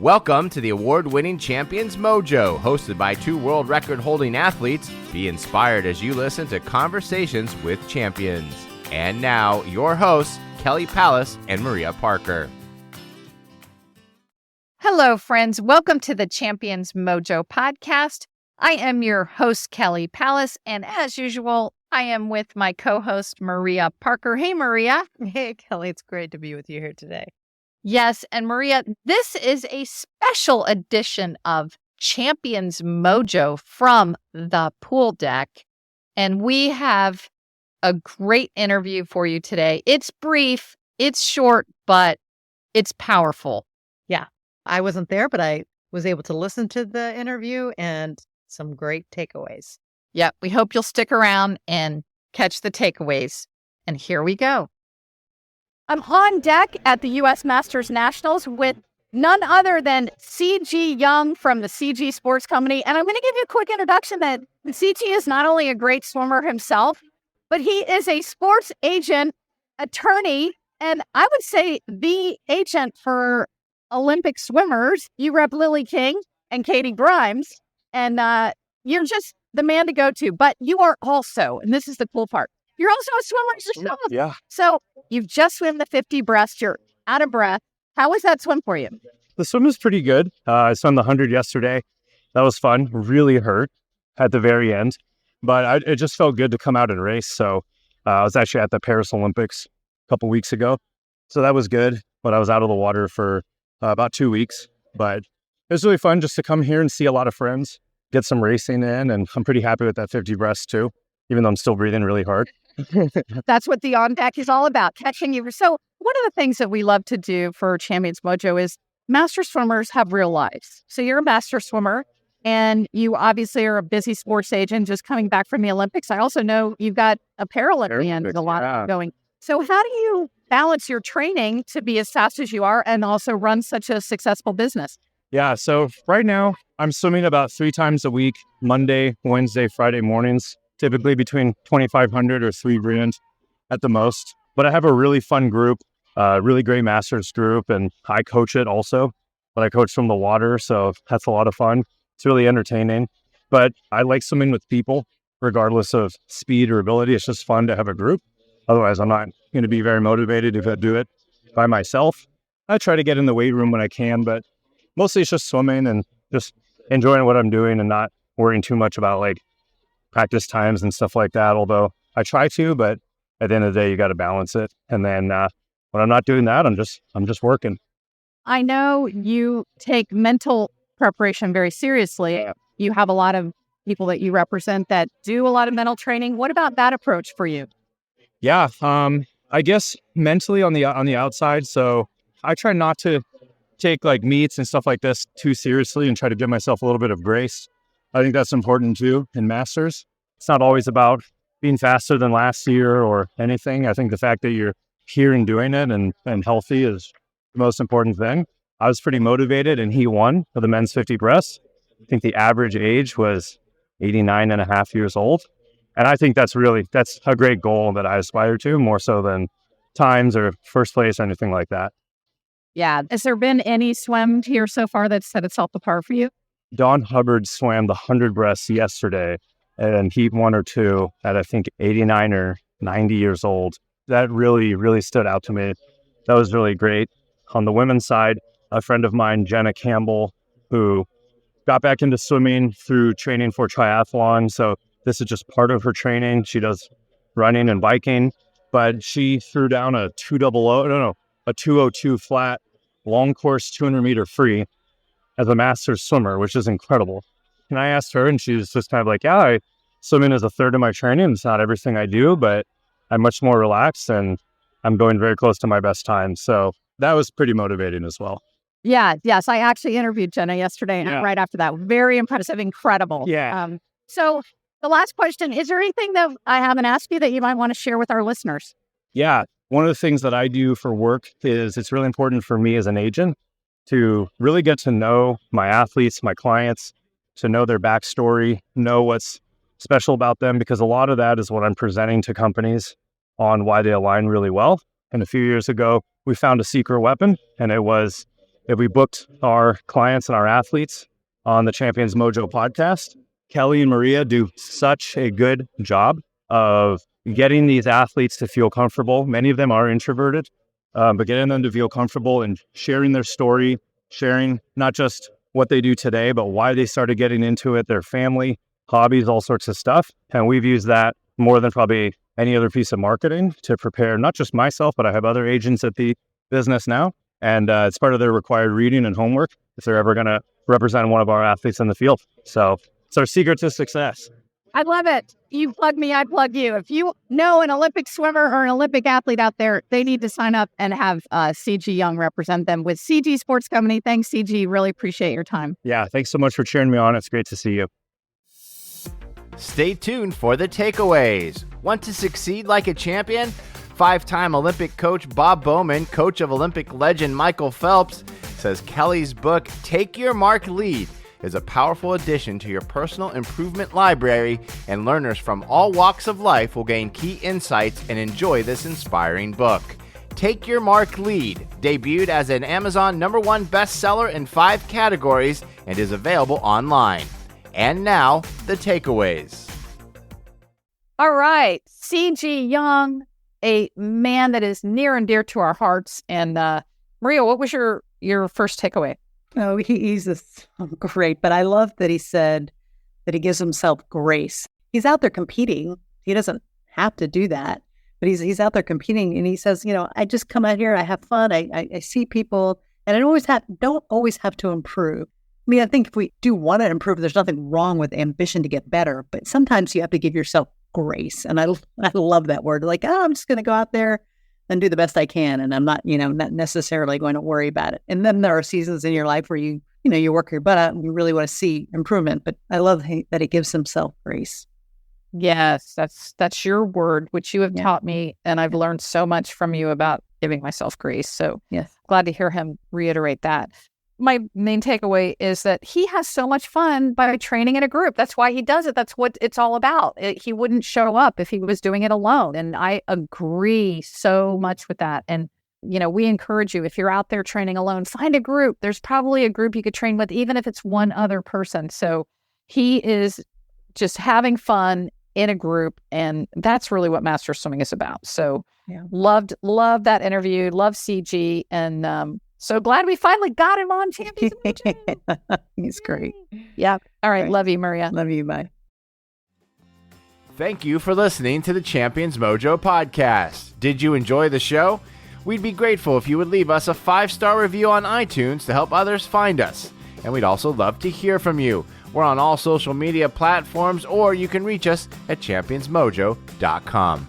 Welcome to the award-winning Champions Mojo, hosted by two world record-holding athletes. Be inspired as you listen to conversations with champions. And now, your hosts, Kelly Pallas and Maria Parker. Hello, friends. Welcome to the Champions Mojo podcast. I am your host, Kelly Pallas, and as usual, I am with my co-host, Maria Parker. Hey, Maria. Hey, Kelly. It's great to be with you here today. Yes, and Maria, this is a special edition of Champions Mojo from the pool deck, and we have a great interview for you today. It's brief, it's short, but it's powerful. Yeah, I wasn't there, but I was able to listen to the interview and some great takeaways. Yeah, we hope you'll stick around and catch the takeaways. And here we go. I'm on deck at the U.S. Masters Nationals with none other than Cejih Young from the Cejih Sports Company. And I'm going to give you a quick introduction that Cejih is not only a great swimmer himself, but he is a sports agent, attorney, and I would say the agent for Olympic swimmers. You rep Lilly King and Katie Grimes, and you're just the man to go to. But you are also, and this is the cool part, you're also a swimmer yourself. Yeah. So you've just swum the 50 breast. You're out of breath. How was that swim for you? The swim was pretty good. I swam the 100 yesterday. That was fun. Really hurt at the very end, but it just felt good to come out and race. So I was actually at the Paris Olympics a couple weeks ago. So that was good, but I was out of the water for about 2 weeks. But it was really fun just to come here and see a lot of friends, get some racing in, and I'm pretty happy with that 50 breast too, even though I'm still breathing really hard. That's what the on deck is all about, catching you. So one of the things that we love to do for Champions Mojo is master swimmers have real lives. So you're a master swimmer and you obviously are a busy sports agent just coming back from the Olympics. I also know you've got a Paralympian with a lot going. So how do you balance your training to be as fast as you are and also run such a successful business? Yeah, so right now I'm swimming about 3 times a week, Monday, Wednesday, Friday mornings. Typically between 2,500 or 3 grand at the most. But I have a really fun group, really great masters group, and I coach it also. But I coach from the water, so that's a lot of fun. It's really entertaining. But I like swimming with people, regardless of speed or ability. It's just fun to have a group. Otherwise, I'm not going to be very motivated if I do it by myself. I try to get in the weight room when I can, but mostly it's just swimming and just enjoying what I'm doing and not worrying too much about like practice times and stuff like that, although I try to, but at the end of the day, you got to balance it. And then when I'm not doing that, I'm just working. I know you take mental preparation very seriously. Yeah. You have a lot of people that you represent that do a lot of mental training. What about that approach for you? Yeah, I guess mentally on the outside. So I try not to take like meets and stuff like this too seriously and try to give myself a little bit of grace. I think that's important too in masters. It's not always about being faster than last year or anything. I think the fact that you're here and doing it and healthy is the most important thing. I was pretty motivated and he won for the men's 50 breast. I think the average age was 89 and a half years old. And I think that's a great goal that I aspire to, more so than times or first place or anything like that. Yeah. Has there been any swim here so far that set itself apart for you? Don Hubbard swam the 100 breast yesterday and heat 1 or 2 at I think 89 or 90 years old. That really, really stood out to me. That was really great. On the women's side, a friend of mine, Jenna Campbell, who got back into swimming through training for triathlon. So this is just part of her training. She does running and biking, but she threw down a 202 flat long course 200 meter free as a master's swimmer, which is incredible. And I asked her and she was just kind of like, yeah, swimming is a third of my training. It's not everything I do, but I'm much more relaxed and I'm going very close to my best time. So that was pretty motivating as well. Yeah. Yes. I actually interviewed Jenna yesterday right after that. Very impressive. Incredible. Yeah. So the last question, is there anything that I haven't asked you that you might want to share with our listeners? Yeah. One of the things that I do for work is it's really important for me as an agent to really get to know my athletes, my clients, to know their backstory, know what's special about them, because a lot of that is what I'm presenting to companies on why they align really well. And a few years ago, we found a secret weapon, and it was if we booked our clients and our athletes on the Champions Mojo podcast. Kelly and Maria do such a good job of getting these athletes to feel comfortable. Many of them are introverted, but getting them to feel comfortable and sharing their story, sharing not just what they do today, but why they started getting into it, their family, hobbies, all sorts of stuff. And we've used that more than probably any other piece of marketing to prepare not just myself, but I have other agents at the business now. And it's part of their required reading and homework if they're ever going to represent one of our athletes in the field. So it's our secret to success. I love it. You plug me, I plug you. If you know an Olympic swimmer or an Olympic athlete out there, they need to sign up and have Cejih Young represent them with Cejih Sports Company. Thanks, Cejih. Really appreciate your time. Yeah, thanks so much for cheering me on. It's great to see you. Stay tuned for the takeaways. Want to succeed like a champion? 5-time Olympic coach Bob Bowman, coach of Olympic legend Michael Phelps, says Kelly's book, Take Your Mark, Lead, is a powerful addition to your personal improvement library, and learners from all walks of life will gain key insights and enjoy this inspiring book. Take Your Mark, Lead debuted as an Amazon #1 bestseller in 5 categories and is available online. And now, the takeaways. All right. Cejih Young, a man that is near and dear to our hearts. And Maria, what was your first takeaway? Oh, he's great. But I love that he said that he gives himself grace. He's out there competing. He doesn't have to do that, but he's out there competing. And he says, I just come out here, I have fun. I see people, and I don't always have to improve. I mean, I think if we do want to improve, there's nothing wrong with ambition to get better, but sometimes you have to give yourself grace. And I love that word. Like, I'm just going to go out there and do the best I can. And I'm not, not necessarily going to worry about it. And then there are seasons in your life where you work your butt out and you really want to see improvement. But I love that he gives himself grace. Yes, that's your word, which you have taught me. And I've learned so much from you about giving myself grace. So yes, glad to hear him reiterate that. My main takeaway is that he has so much fun by training in a group. That's why he does it. That's what it's all about. He wouldn't show up if he was doing it alone. And I agree so much with that. And, we encourage you, if you're out there training alone, find a group. There's probably a group you could train with, even if it's one other person. So he is just having fun in a group. And that's really what Master Swimming is about. So loved that interview. Love Cejih. And, so glad we finally got him on Champions Mojo. He's great. Yeah. All right. Love you, Maria. Love you. Bye. Thank you for listening to the Champions Mojo podcast. Did you enjoy the show? We'd be grateful if you would leave us a 5-star review on iTunes to help others find us. And we'd also love to hear from you. We're on all social media platforms, or you can reach us at championsmojo.com.